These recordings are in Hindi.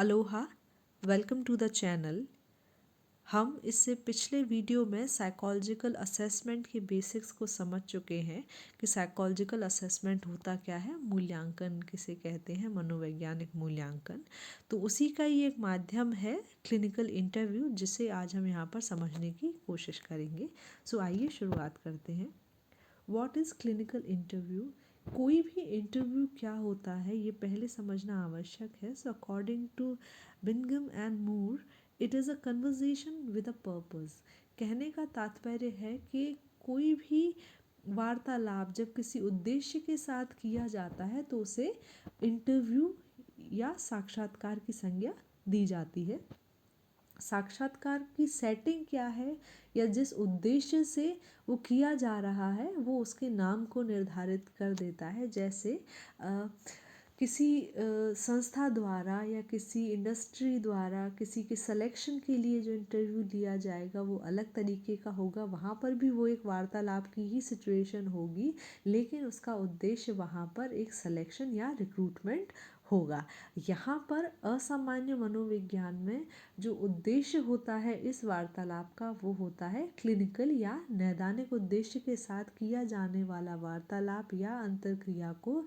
Aloha, welcome to the channel. हम इससे पिछले वीडियो में साइकोलॉजिकल असेसमेंट के बेसिक्स को समझ चुके हैं कि साइकोलॉजिकल असेसमेंट होता क्या है, मूल्यांकन किसे कहते हैं, मनोवैज्ञानिक मूल्यांकन। तो उसी का ही एक माध्यम है क्लिनिकल इंटरव्यू, जिसे आज हम यहाँ पर समझने की कोशिश करेंगे। सो आइए शुरुआत करते हैं। What is clinical interview? कोई भी इंटरव्यू क्या होता है ये पहले समझना आवश्यक है। So according to Bingham and Moore, it is a conversation with a purpose. कहने का तात्पर्य है कि कोई भी वार्तालाप जब किसी उद्देश्य के साथ किया जाता है तो उसे इंटरव्यू या साक्षात्कार की संज्ञा दी जाती है। साक्षात्कार की सेटिंग क्या है या जिस उद्देश्य से वो किया जा रहा है वो उसके नाम को निर्धारित कर देता है। जैसे किसी संस्था द्वारा या किसी इंडस्ट्री द्वारा किसी के सिलेक्शन के लिए जो इंटरव्यू लिया जाएगा वो अलग तरीके का होगा। वहाँ पर भी वो एक वार्तालाप की ही सिचुएशन होगी, लेकिन उसका उद्देश्य वहाँ पर एक सिलेक्शन या रिक्रूटमेंट होगा। यहाँ पर असामान्य मनोविज्ञान में जो उद्देश्य होता है इस वार्तालाप का वो होता है क्लिनिकल या नैदानिक उद्देश्य के साथ किया जाने वाला वार्तालाप या अंतरक्रिया को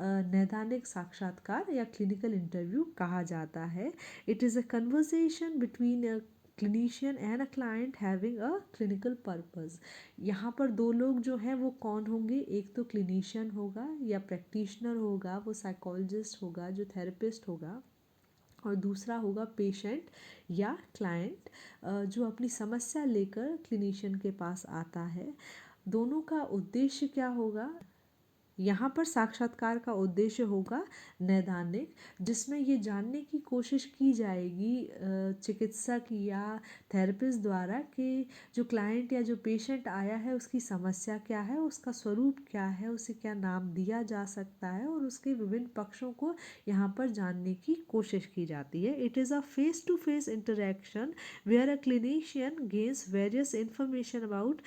नैदानिक साक्षात्कार या क्लिनिकल इंटरव्यू कहा जाता है। It is a conversation between a clinician and a client having a clinical purpose. यहाँ पर दो लोग जो हैं वो कौन होंगे? एक तो क्लिनिशियन होगा या प्रैक्टिशनर होगा, वो साइकोलॉजिस्ट होगा जो थेरेपिस्ट होगा, और दूसरा होगा पेशेंट या क्लाइंट जो अपनी समस्या लेकर क्लिनिशियन के पास आता है। दोनों का उद्देश्य क्या होगा? यहाँ पर साक्षात्कार का उद्देश्य होगा नैदानिक, जिसमें ये जानने की कोशिश की जाएगी चिकित्सक या थेरेपिस्ट द्वारा कि जो क्लाइंट या जो पेशेंट आया है उसकी समस्या क्या है, उसका स्वरूप क्या है, उसे क्या नाम दिया जा सकता है, और उसके विभिन्न पक्षों को यहाँ पर जानने की कोशिश की जाती है। It is a face to face interaction where a clinician gains various information about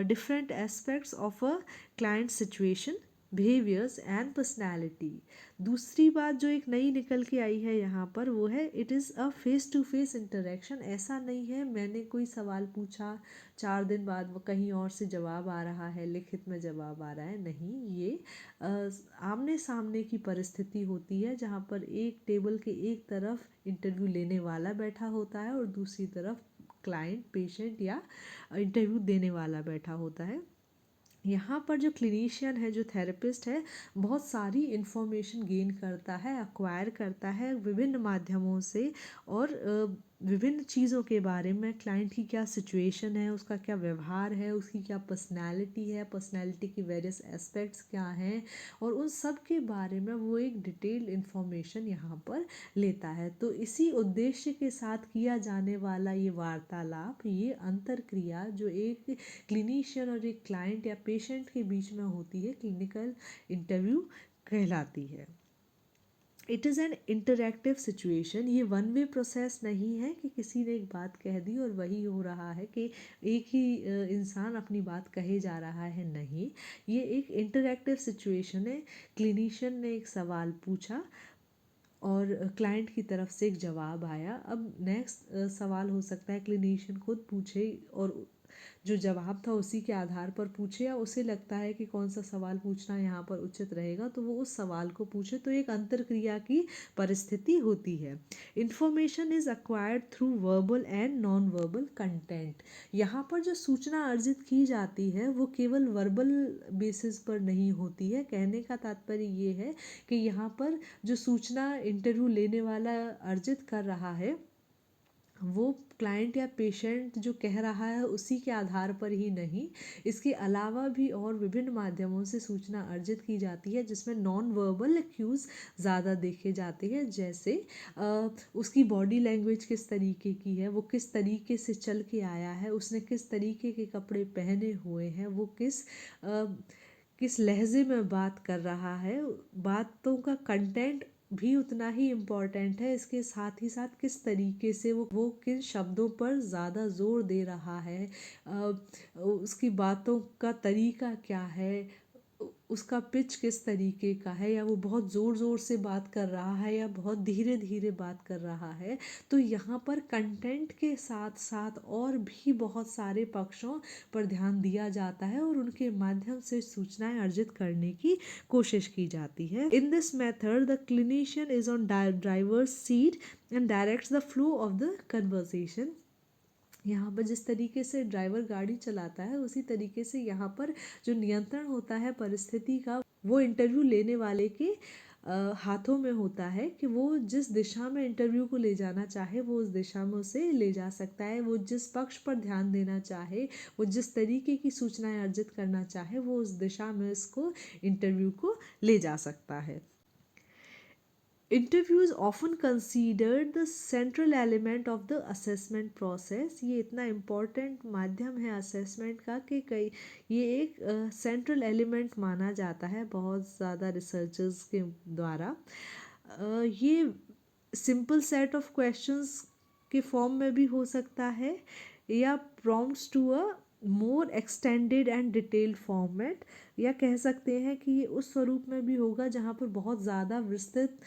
different aspects of a client situation, behaviors and personality। दूसरी बात जो एक नई निकल के आई है यहाँ पर वो है it is a face to face interaction. ऐसा नहीं है मैंने कोई सवाल पूछा 4 दिन बाद वो कहीं और से जवाब आ रहा है, लिखित में जवाब आ रहा है, नहीं, ये आमने सामने की परिस्थिति होती है जहाँ पर एक टेबल के एक तरफ इंटरव्यू लेने वाला बैठा होता है और दूसरी तरफ क्लाइंट, पेशेंट या इंटरव्यू देने वाला बैठा होता है। यहाँ पर जो क्लिनिशियन है, जो थेरेपिस्ट है, बहुत सारी इन्फॉर्मेशन गेन करता है, अक्वायर करता है विभिन्न माध्यमों से, और विभिन्न चीज़ों के बारे में, क्लाइंट की क्या सिचुएशन है, उसका क्या व्यवहार है, उसकी क्या पर्सनैलिटी है, पर्सनैलिटी की वेरियस एस्पेक्ट्स क्या हैं, और उन सब के बारे में वो एक डिटेल्ड इन्फॉर्मेशन यहाँ पर लेता है। तो इसी उद्देश्य के साथ किया जाने वाला ये वार्तालाप, ये अंतरक्रिया जो एक क्लिनिशियन और एक क्लाइंट या पेशेंट के बीच में होती है, क्लिनिकल इंटरव्यू कहलाती है। It is an interactive situation. ये वन वे प्रोसेस नहीं है कि किसी ने एक बात कह दी और वही हो रहा है कि एक ही इंसान अपनी बात कहे जा रहा है, नहीं, ये एक इंटरैक्टिव सिचुएशन है। क्लिनिशियन ने एक सवाल पूछा और क्लाइंट की तरफ से एक जवाब आया। अब नेक्स्ट सवाल हो सकता है क्लिनिशियन खुद पूछे और जो जवाब था उसी के आधार पर पूछे, या उसे लगता है कि कौन सा सवाल पूछना यहाँ पर उचित रहेगा तो वो उस सवाल को पूछे। तो एक अंतरक्रिया की परिस्थिति होती है। Information is acquired through verbal and non verbal content. यहाँ पर जो सूचना अर्जित की जाती है वो केवल वर्बल बेसिस पर नहीं होती है। कहने का तात्पर्य ये है कि यहाँ पर जो सूचना इंटरव्यू लेने वाला अर्जित कर रहा है वो क्लाइंट या पेशेंट जो कह रहा है उसी के आधार पर ही नहीं, इसके अलावा भी और विभिन्न माध्यमों से सूचना अर्जित की जाती है जिसमें नॉन वर्बल क्यूज़ ज़्यादा देखे जाते हैं। जैसे उसकी बॉडी लैंग्वेज किस तरीके की है, वो किस तरीके से चल के आया है, उसने किस तरीके के कपड़े पहने हुए हैं, वो किस लहजे में बात कर रहा है। बातों का कंटेंट भी उतना ही इम्पॉर्टेंट है, इसके साथ ही साथ किस तरीके से वो किन शब्दों पर ज़्यादा जोर दे रहा है, उसकी बातों का तरीका क्या है, उसका पिच किस तरीके का है, या वो बहुत ज़ोर ज़ोर से बात कर रहा है या बहुत धीरे धीरे बात कर रहा है। तो यहाँ पर कंटेंट के साथ साथ और भी बहुत सारे पक्षों पर ध्यान दिया जाता है और उनके माध्यम से सूचनाएं अर्जित करने की कोशिश की जाती है। In this method the clinician is on drivers seat and directs the flow of the conversation. यहाँ पर जिस तरीके से ड्राइवर गाड़ी चलाता है उसी तरीके से यहाँ पर जो नियंत्रण होता है परिस्थिति का, वो इंटरव्यू लेने वाले के हाथों में होता है कि वो जिस दिशा में इंटरव्यू को ले जाना चाहे वो उस दिशा में उसे ले जा सकता है। वो जिस पक्ष पर ध्यान देना चाहे, वो जिस तरीके की सूचनाएं अर्जित करना चाहे, वो उस दिशा में इसको इंटरव्यू को ले जा सकता है। Interview is often considered the central element of the assessment process. ये इतना इम्पॉर्टेंट माध्यम है असेसमेंट का कि ये एक सेंट्रल एलिमेंट माना जाता है बहुत ज़्यादा रिसर्चर्स के द्वारा। ये सिंपल सेट ऑफ क्वेश्चंस के फॉर्म में भी हो सकता है या prompts to a more extended and detailed format, या कह सकते हैं कि ये उस स्वरूप में भी होगा जहाँ पर बहुत ज़्यादा विस्तृत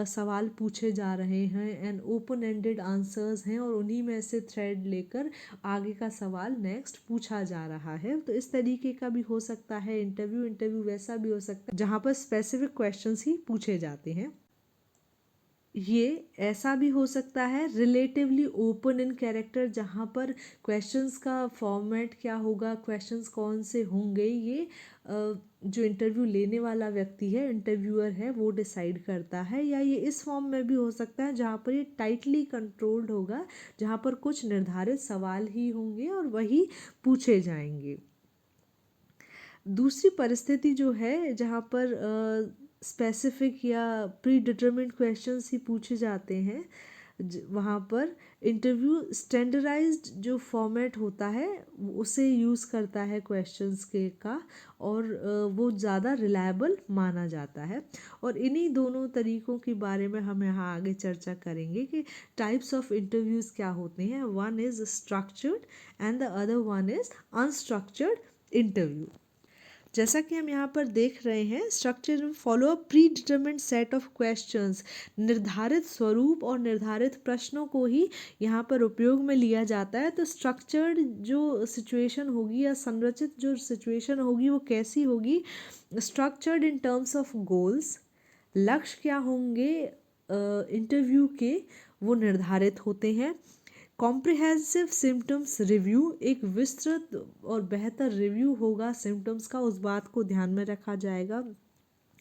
सवाल पूछे जा रहे हैं एंड ओपन एंडेड आंसर्स हैं और उन्हीं में से थ्रेड लेकर आगे का सवाल नेक्स्ट पूछा जा रहा है। तो इस तरीके का भी हो सकता है इंटरव्यू वैसा भी हो सकता है जहाँ पर स्पेसिफिक क्वेश्चंस ही पूछे जाते हैं। ये ऐसा भी हो सकता है रिलेटिवली ओपन इन कैरेक्टर, जहाँ पर क्वेश्चंस का फॉर्मेट क्या होगा, क्वेश्चंस कौन से होंगे, ये जो इंटरव्यू लेने वाला व्यक्ति है, इंटरव्यूअर है, वो डिसाइड करता है। या ये इस फॉर्म में भी हो सकता है जहाँ पर ये टाइटली कंट्रोल्ड होगा, जहाँ पर कुछ निर्धारित सवाल ही होंगे और वही पूछे जाएंगे। दूसरी परिस्थिति जो है जहाँ पर स्पेसिफिक या प्री डिटरमिन्ड क्वेश्चंस ही पूछे जाते हैं, वहाँ पर इंटरव्यू स्टैंडर्डाइज्ड जो फॉर्मेट होता है उसे यूज़ करता है क्वेश्चंस के का, और वो ज़्यादा रिलायबल माना जाता है। और इन्हीं दोनों तरीक़ों के बारे में हम यहाँ आगे चर्चा करेंगे कि टाइप्स ऑफ इंटरव्यूज़ क्या होते हैं। One is structured and the other one is unstructured interview. जैसा कि हम यहाँ पर देख रहे हैं, structure follow a pre determined set of questions. निर्धारित स्वरूप और निर्धारित प्रश्नों को ही यहाँ पर उपयोग में लिया जाता है। तो स्ट्रक्चर्ड जो सिचुएशन होगी या संरचित जो सिचुएशन होगी वो कैसी होगी? Structured in terms of goals, लक्ष्य क्या होंगे इंटरव्यू के, वो निर्धारित होते हैं। कॉम्प्रिहेंसिव सिम्टम्स रिव्यू, एक विस्तृत और बेहतर रिव्यू होगा सिम्टम्स का, उस बात को ध्यान में रखा जाएगा।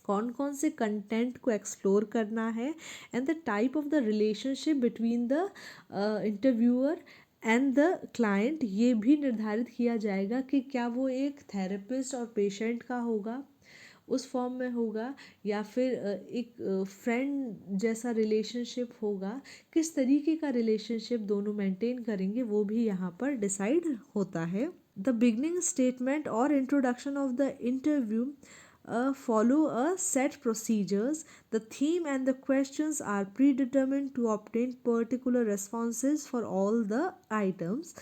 कौन कौन से कंटेंट को एक्सप्लोर करना है and the type of the relationship between the interviewer and the client, ये भी निर्धारित किया जाएगा कि क्या वो एक थेरेपिस्ट और पेशेंट का होगा, उस फॉर्म में होगा, या फिर एक फ्रेंड जैसा रिलेशनशिप होगा। किस तरीके का रिलेशनशिप दोनों मेंटेन करेंगे वो भी यहाँ पर डिसाइड होता है। द बिगनिंग स्टेटमेंट और introduction of the interview follow a set procedures. The theme and the questions are predetermined to obtain particular responses for all the items.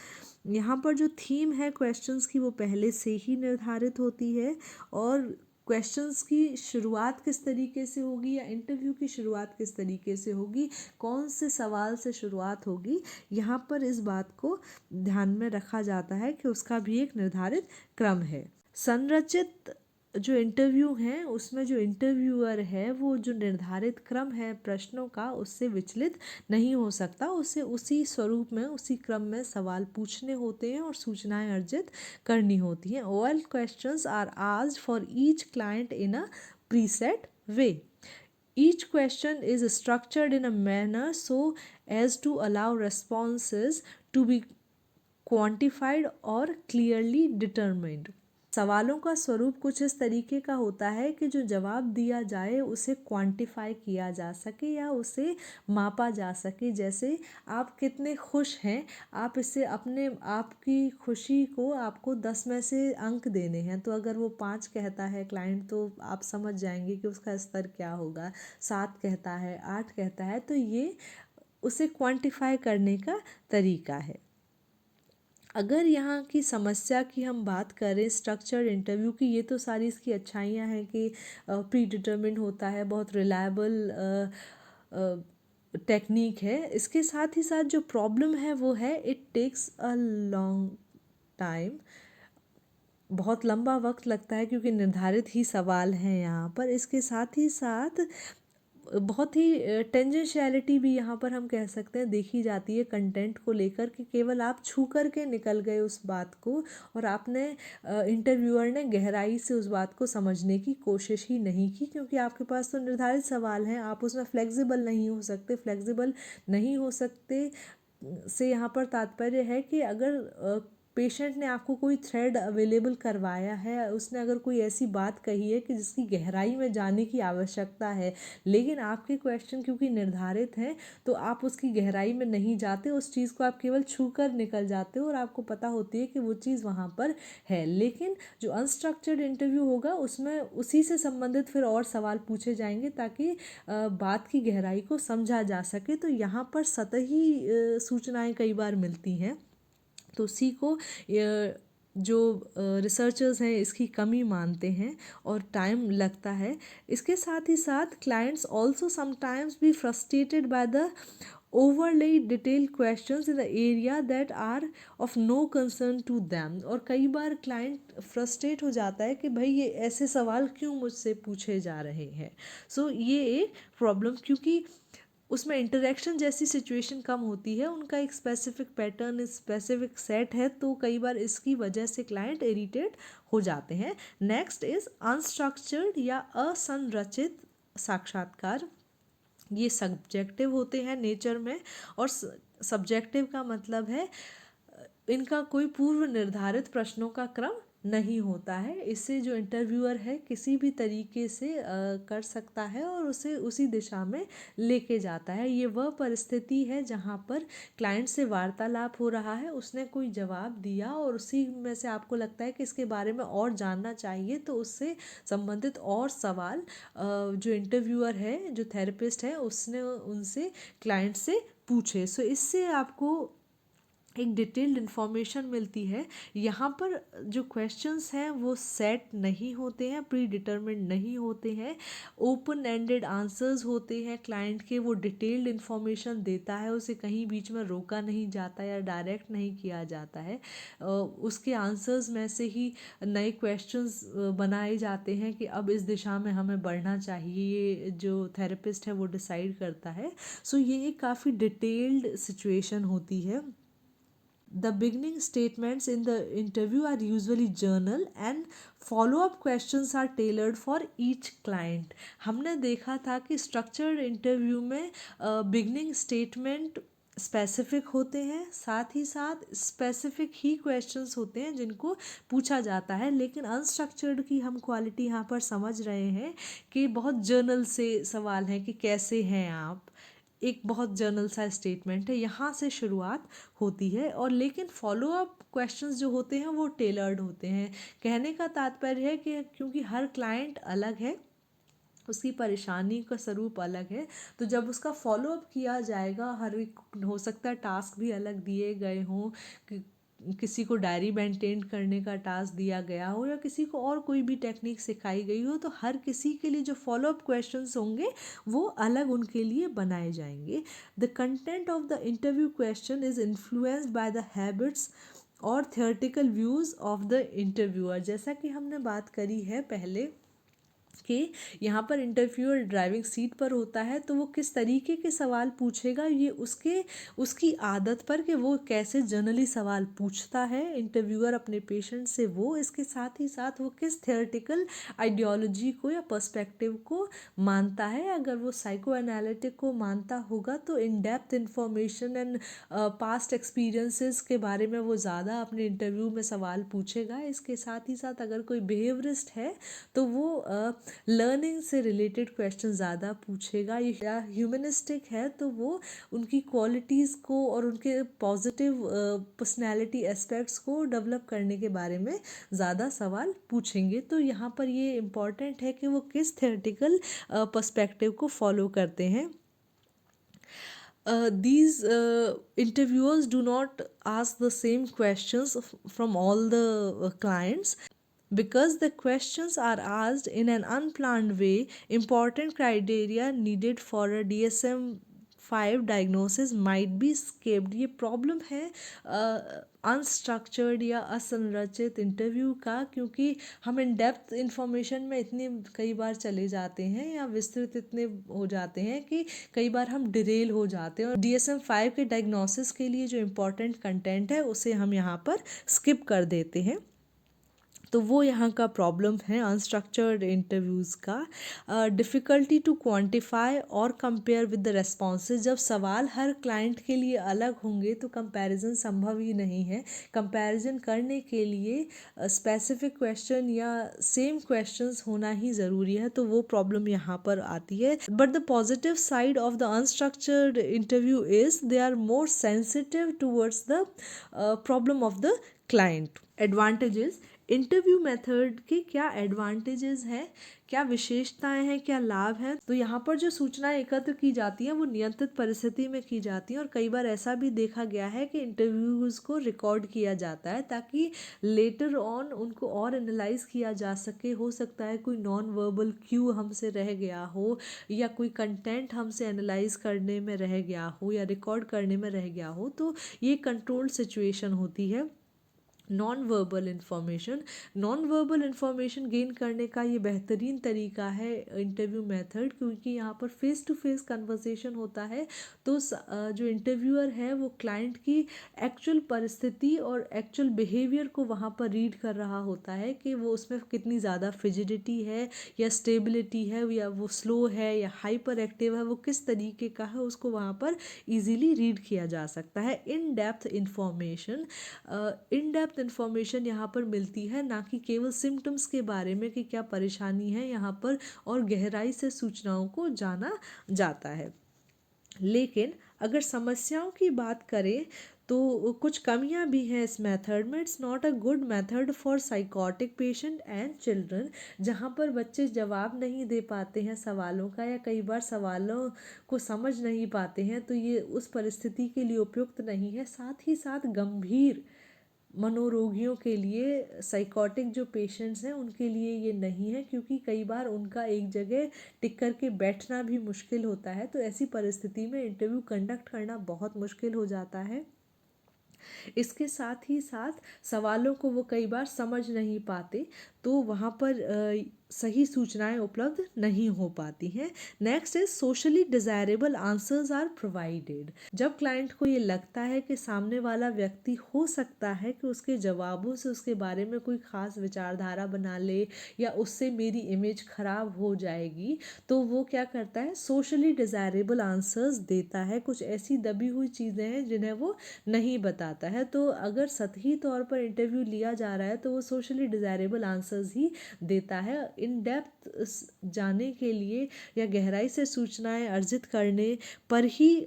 यहाँ पर जो थीम है क्वेश्चंस की वो पहले से ही निर्धारित होती है, और क्वेश्चंस की शुरुआत किस तरीके से होगी या इंटरव्यू की शुरुआत किस तरीके से होगी, कौन से सवाल से शुरुआत होगी, यहाँ पर इस बात को ध्यान में रखा जाता है कि उसका भी एक निर्धारित क्रम है। संरचित जो इंटरव्यू हैं उसमें जो इंटरव्यूअर है वो जो निर्धारित क्रम है प्रश्नों का उससे विचलित नहीं हो सकता। उसे उसी स्वरूप में उसी क्रम में सवाल पूछने होते हैं और सूचनाएं अर्जित करनी होती हैं। All questions are asked for each client in a preset way. Each question is structured in a manner so as to allow responses to be quantified or clearly determined. सवालों का स्वरूप कुछ इस तरीके का होता है कि जो जवाब दिया जाए उसे क्वांटिफाई किया जा सके या उसे मापा जा सके। जैसे आप कितने खुश हैं, आप इससे अपने आपकी खुशी को आपको 10 में से अंक देने हैं, तो अगर वो 5 कहता है क्लाइंट तो आप समझ जाएंगे कि उसका स्तर क्या होगा। 7 कहता है, 8 कहता है, तो ये उसे क्वांटिफाई करने का तरीका है। अगर यहाँ की समस्या की हम बात करें स्ट्रक्चर्ड इंटरव्यू की, ये तो सारी इसकी अच्छाइयाँ हैं कि प्री डिटर्मिन्ड होता है, बहुत रिलायबल टेक्निक है। इसके साथ ही साथ जो प्रॉब्लम है वो है it takes a long time, बहुत लंबा वक्त लगता है क्योंकि निर्धारित ही सवाल हैं यहाँ पर। इसके साथ ही साथ बहुत ही टेंजेंशियलिटी भी यहाँ पर हम कह सकते हैं देखी जाती है कंटेंट को लेकर, कि केवल आप छू कर के निकल गए उस बात को और आपने इंटरव्यूअर ने गहराई से उस बात को समझने की कोशिश ही नहीं की, क्योंकि आपके पास तो निर्धारित सवाल हैं, आप उसमें फ्लेक्सिबल नहीं हो सकते। फ्लेक्सिबल नहीं हो सकते से यहाँ पर तात्पर्य है कि अगर पेशेंट ने आपको कोई थ्रेड अवेलेबल करवाया है, उसने अगर कोई ऐसी बात कही है कि जिसकी गहराई में जाने की आवश्यकता है, लेकिन आपके क्वेश्चन क्योंकि निर्धारित हैं तो आप उसकी गहराई में नहीं जाते, उस चीज़ को आप केवल छू कर निकल जाते हो और आपको पता होती है कि वो चीज़ वहाँ पर है। लेकिन जो अनस्ट्रक्चर्ड इंटरव्यू होगा उसमें उसी से संबंधित फिर और सवाल पूछे जाएंगे ताकि बात की गहराई को समझा जा सके। तो यहाँ पर सतही सूचनाएं कई बार मिलती हैं, तो उसी को जो रिसर्चर्स हैं इसकी कमी मानते हैं और टाइम लगता है। इसके साथ ही साथ clients also sometimes be frustrated by the overly detailed questions in the area that are of no concern to them। और कई बार क्लाइंट फ्रस्ट्रेट हो जाता है कि भाई ये ऐसे सवाल क्यों मुझसे पूछे जा रहे हैं। सो ये एक प्रॉब्लम, क्योंकि उसमें इंटरेक्शन जैसी सिचुएशन कम होती है, उनका एक स्पेसिफिक पैटर्न स्पेसिफिक सेट है, तो कई बार इसकी वजह से क्लाइंट इरिटेट हो जाते हैं। नेक्स्ट इज अनस्ट्रक्चर्ड या असंरचित साक्षात्कार। ये सब्जेक्टिव होते हैं नेचर में, और सब्जेक्टिव का मतलब है इनका कोई पूर्व निर्धारित प्रश्नों का क्रम नहीं होता है। इससे जो इंटरव्यूअर है किसी भी तरीके से कर सकता है और उसे उसी दिशा में लेके जाता है। ये वह परिस्थिति है जहाँ पर क्लाइंट से वार्तालाप हो रहा है, उसने कोई जवाब दिया और उसी में से आपको लगता है कि इसके बारे में और जानना चाहिए, तो उससे संबंधित और सवाल जो इंटरव्यूअर है, जो थेरेपिस्ट है, उसने उनसे क्लाइंट से पूछे। सो इससे आपको एक डिटेल्ड इन्फॉर्मेशन मिलती है। यहाँ पर जो क्वेश्चंस हैं वो सेट नहीं होते हैं, प्री डिटर्मिन्ड नहीं होते हैं, ओपन एंडेड आंसर्स होते हैं। क्लाइंट के वो डिटेल्ड इन्फॉर्मेशन देता है, उसे कहीं बीच में रोका नहीं जाता या डायरेक्ट नहीं किया जाता है। उसके आंसर्स में से ही नए क्वेश्चंस बनाए जाते हैं कि अब इस दिशा में हमें बढ़ना चाहिए, ये जो थेरेपिस्ट है वो डिसाइड करता है। सो ये एक काफ़ी डिटेल्ड सिचुएशन होती है। The beginning statements in the interview are usually journal and follow-up questions are tailored for each client। हमने देखा था कि structured interview में beginning statement स्पेसिफिक होते हैं, साथ ही साथ स्पेसिफिक ही क्वेश्चंस होते हैं जिनको पूछा जाता है। लेकिन अनस्ट्रक्चर्ड की हम क्वालिटी यहाँ पर समझ रहे हैं कि बहुत जर्नल से सवाल हैं कि कैसे हैं आप, एक बहुत जर्नल सा स्टेटमेंट है, यहाँ से शुरुआत होती है। और लेकिन फॉलो अप क्वेश्चंस जो होते हैं वो टेलर्ड होते हैं। कहने का तात्पर्य है कि क्योंकि हर क्लाइंट अलग है, उसकी परेशानी का स्वरूप अलग है, तो जब उसका फॉलो अप किया जाएगा, हर एक हो सकता है टास्क भी अलग दिए गए हों, किसी को डायरी मेंटेन करने का टास्क दिया गया हो या किसी को और कोई भी टेक्निक सिखाई गई हो, तो हर किसी के लिए जो फॉलो अप क्वेश्चंस होंगे वो अलग उनके लिए बनाए जाएंगे। The content of the interview question is influenced by the habits और theoretical views of the interviewer. जैसा कि हमने बात करी है पहले कि यहाँ पर इंटरव्यूअर ड्राइविंग सीट पर होता है, तो वो किस तरीके के सवाल पूछेगा ये उसकी आदत पर कि वो कैसे जनरली सवाल पूछता है इंटरव्यूअर अपने पेशेंट से, वो इसके साथ ही साथ वो किस थियोरेटिकल आइडियोलॉजी को या पर्सपेक्टिव को मानता है। अगर वो साइको एनालिटिक को मानता होगा तो in depth information and past experiences के बारे में वो ज़्यादा अपने इंटरव्यू में सवाल पूछेगा। इसके साथ ही साथ अगर कोई बिहेवियरिस्ट है तो वो लर्निंग से रिलेटेड क्वेश्चन ज़्यादा पूछेगा। या ह्यूमनिस्टिक है तो वो उनकी क्वालिटीज़ को और उनके पॉजिटिव पर्सनैलिटी एस्पेक्ट्स को डेवलप करने के बारे में ज़्यादा सवाल पूछेंगे। तो यहाँ पर ये इम्पॉर्टेंट है कि वो किस थियोरेटिकल पर्सपेक्टिव को फॉलो करते हैं। these interviewers do not ask the same questions from all the clients, because the questions are asked in an unplanned way. Important criteria needed for a DSM-5 diagnosis might be skipped. ये प्रॉब्लम है अनस्ट्रक्चर्ड या असंरचित इंटरव्यू का, क्योंकि हम इन डेप्थ इंफॉर्मेशन में इतने कई बार चले जाते हैं या विस्तृत इतने हो जाते हैं कि कई बार हम डिरेल हो जाते हैं, और DSM-5 के डायग्नोसिस के लिए जो इम्पोर्टेंट कंटेंट है उसे हम यहाँ पर स्किप कर देते हैं। तो वो यहाँ का प्रॉब्लम है अनस्ट्रक्चर्ड इंटरव्यूज़ का। डिफ़िकल्टी टू क्वांटिफाई और कंपेयर विद द रेस्पॉन्सेज। जब सवाल हर क्लाइंट के लिए अलग होंगे तो कंपैरिजन संभव ही नहीं है। कंपैरिजन करने के लिए स्पेसिफिक क्वेश्चन या सेम क्वेश्चंस होना ही ज़रूरी है, तो वो प्रॉब्लम यहाँ पर आती है। But the positive side of the unstructured interview is they are more sensitive towards the problem of the client. Advantages, interview method के क्या एडवांटेजेस हैं, क्या विशेषताएं हैं, क्या लाभ हैं। तो यहाँ पर जो सूचनाएं एकत्र की जाती हैं वो नियंत्रित परिस्थिति में की जाती हैं, और कई बार ऐसा भी देखा गया है कि इंटरव्यूज़ को रिकॉर्ड किया जाता है ताकि लेटर ऑन उनको और एनालाइज किया जा सके। हो सकता है कोई नॉन वर्बल क्यू हमसे रह गया हो, या कोई कंटेंट हमसे एनालाइज करने में रह गया हो, या रिकॉर्ड करने में रह गया हो, तो ये कंट्रोल्ड सिचुएशन होती है। नॉन वर्बल इंफॉर्मेशन गेन करने का ये बेहतरीन तरीका है इंटरव्यू मेथड, क्योंकि यहाँ पर फेस टू फेस कन्वर्सेशन होता है। तो जो इंटरव्यूअर है वो क्लाइंट की एक्चुअल परिस्थिति और एक्चुअल बिहेवियर को वहाँ पर रीड कर रहा होता है कि वो उसमें कितनी ज़्यादा फिजिडिटी है या स्टेबिलिटी है, या वो स्लो है या हाइपर एक्टिव है, वो किस तरीके का है, उसको वहाँ पर ईजिली रीड किया जा सकता है। इन डेप्थ इंफॉर्मेशन यहाँ पर मिलती है, ना कि केवल सिम्टम्स के बारे में कि क्या परेशानी है यहाँ पर, और गहराई से सूचनाओं को जाना जाता है। लेकिन अगर समस्याओं की बात करें तो कुछ कमियां भी हैं इस मेथड में। It's not a good method for psychotic patient and children, जहाँ पर बच्चे जवाब नहीं दे पाते हैं सवालों का, या कई बार सवालों को समझ नहीं पाते हैं, तो ये उस परिस्थिति के लिए उपयुक्त नहीं है। साथ ही साथ गंभीर मनोरोगियों के लिए, साइकोटिक जो पेशेंट्स हैं उनके लिए ये नहीं है, क्योंकि कई बार उनका एक जगह टिक कर के बैठना भी मुश्किल होता है। तो ऐसी परिस्थिति में इंटरव्यू कंडक्ट करना बहुत मुश्किल हो जाता है। इसके साथ ही साथ सवालों को वो कई बार समझ नहीं पाते, तो वहाँ पर सही सूचनाएं उपलब्ध नहीं हो पाती हैं। Next is socially desirable answers are provided. जब क्लाइंट को ये लगता है कि सामने वाला व्यक्ति हो सकता है कि उसके जवाबों से उसके बारे में कोई ख़ास विचारधारा बना ले, या उससे मेरी इमेज ख़राब हो जाएगी, तो वो क्या करता है, सोशली डिज़ायरेबल आंसर्स देता है। कुछ ऐसी दबी हुई चीज़ें हैं जिन्हें वो नहीं बताता है। तो अगर सतही तौर पर इंटरव्यू लिया जा रहा है तो वो सोशली डिज़ायरेबल आंसर्स ही देता है। इन डेप्थ जाने के लिए या गहराई से सूचनाएं अर्जित करने पर ही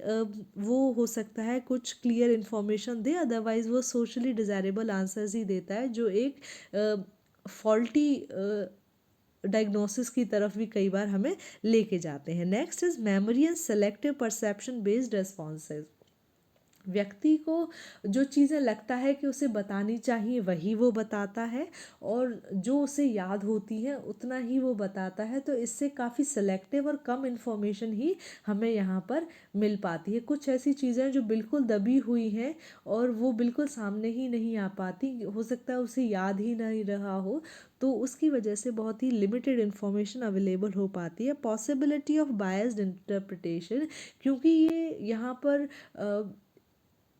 वो हो सकता है कुछ क्लियर इन्फॉर्मेशन दे, अदरवाइज वो सोशली डिज़ायरेबल आंसर्स ही देता है, जो एक फॉल्टी डायग्नोसिस की तरफ भी कई बार हमें लेके जाते हैं। Next is memory and selective perception based responses. व्यक्ति को जो चीज़ें लगता है कि उसे बतानी चाहिए वही वो बताता है, और जो उसे याद होती है उतना ही वो बताता है। तो इससे काफ़ी सेलेक्टिव और कम इन्फॉर्मेशन ही हमें यहाँ पर मिल पाती है। कुछ ऐसी चीज़ें जो बिल्कुल दबी हुई हैं और वो बिल्कुल सामने ही नहीं आ पाती, हो सकता है उसे याद ही नहीं रहा हो, तो उसकी वजह से बहुत ही लिमिटेड इन्फॉर्मेशन अवेलेबल हो पाती है। पॉसिबिलिटी ऑफ बायस्ड इंटरप्रिटेशन, क्योंकि ये यहाँ पर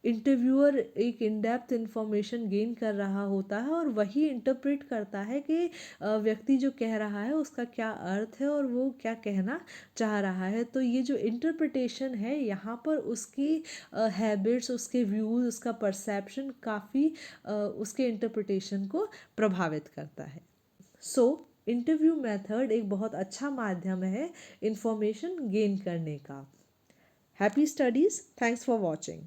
इंटरव्यूअर एक इन डेप्थ इंफॉर्मेशन गेन कर रहा होता है, और वही इंटरप्रेट करता है कि व्यक्ति जो कह रहा है उसका क्या अर्थ है और वो क्या कहना चाह रहा है। तो ये जो इंटरप्रिटेशन है यहाँ पर उसकी हैबिट्स, उसके व्यूज़, उसका परसेप्शन काफ़ी उसके इंटरप्रिटेशन को प्रभावित करता है। सो इंटरव्यू मेथड एक बहुत अच्छा माध्यम है इंफॉर्मेशन गेन करने का। Happy studies, thanks for watching.